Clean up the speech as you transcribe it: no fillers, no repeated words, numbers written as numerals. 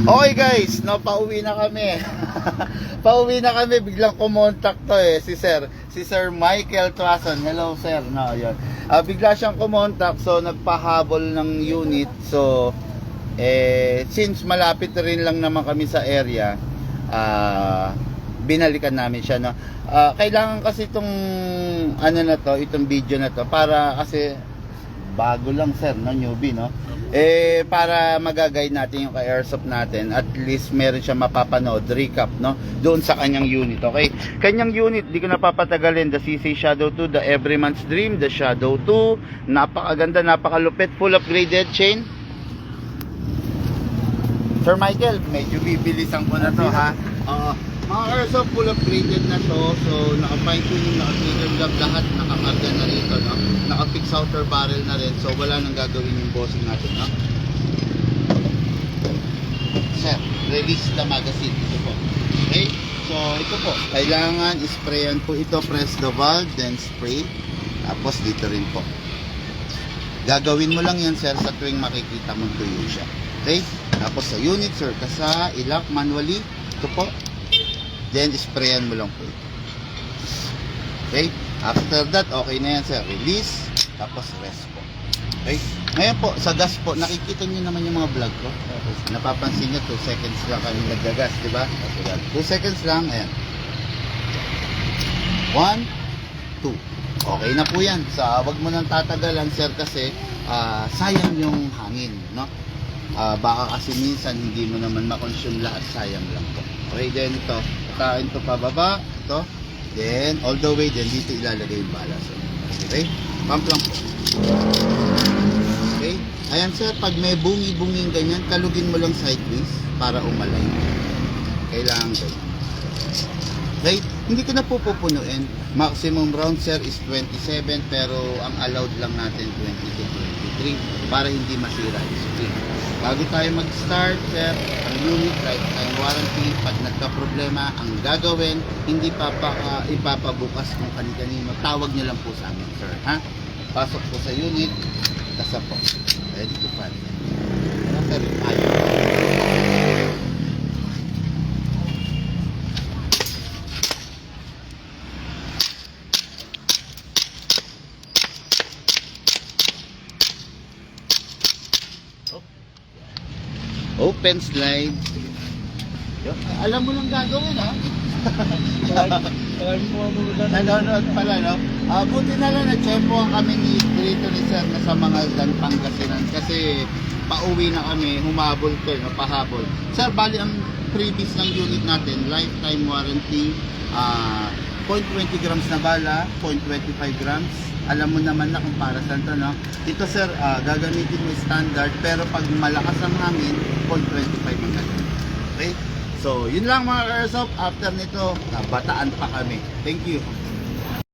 Okay guys, no, pauwi na kami. Pauwi na kami, biglang kumontak to si Sir Michael Tuason. Hello sir, no, yun. Bigla siyang kumontak, so nagpahabol ng unit. So, since malapit rin lang naman kami sa area, binalikan namin siya, no. Kailangan kasi itong ano na to, itong video na to, para kasi bago lang sir, no, newbie, no. Para magagay natin yung ka-airsoft natin, at least meron siya mapapanood, recap, no, doon sa kanyang unit. Okay, kanyang unit, di ko napapatagalin, the CC Shadow 2, the Everyman's Dream, the Shadow 2, napakaganda, napakalupit, full upgraded chain. Sir Michael, medyo bibilisan ko na to, ha. Mga airsoft full upgraded na to, so naka-fine tuning, naka-trigger lock, lahat nakakarga na rito, no? Naka-fix outer barrel na rin, so wala nang gagawin yung bossing natin, no? Sir, release the magazine, ito po. Okay, so ito po, kailangan isprayan po ito, press the valve, then spray, tapos dito rin po. Gagawin mo lang yan sir sa tuwing makikita mong tuyo siya. Okay, tapos sa unit sir, kasa i-lock manually, ito po. Then, sprayan mo lang po ito. Okay? After that, okay na yan, sir. Release, tapos rest po. Okay? Ngayon po, sa gas po, nakikita niyo naman yung mga vlog ko. Napapansin niyo, 2 seconds lang kami nagagas, di ba? 2 seconds lang, ayan. 1, 2. Okay na po yan. Wag mo nang tatagalan, sir, kasi sayang yung hangin, no? Baka kasi minsan hindi mo naman makonsume lahat, sayang lang po. Okay, then ito, tain to pababa, ito, then all the way, then dito ilalagay yung bala. So, okay, pump lang po. Okay, ayan sir, pag may bungi-bunging ganyan, kalugin mo lang sideways para umalay. Kailangan ganyan. Okay, hindi ko na po pupunuin. Maximum round sir is 27, pero ang allowed lang natin 20 to 23 para hindi masira yung spring. Bago tayo mag-start, sir, ang unit lifetime warranty, pag nagka-problema, ang gagawin, hindi ipapabukas kung kani-kanino. Tawag nyo lang po sa amin, sir. Ha? Pasok po sa unit, kasa po. Ready to fire. Ano, sir? Ayaw. Open slide. Alam mo lang gagawin, ha? Nanonood pala, no? Buti na lang na-tsempohan kami dito ni sir na sa mga Pangasinan kasi pauwi na kami, humabol ko, no? Pahabol. Sir, bali ang previous ng unit natin, lifetime warranty, 0.20 grams na bala, 0.25 grams. Alam mo naman na kung para saan to, no? Ito sir, gagamitin mo standard, pero pag malakas ang hangin, 0.25 ang gagawin. Okay? So, yun lang mga airsoft. After nito, nabataan pa kami. Thank you.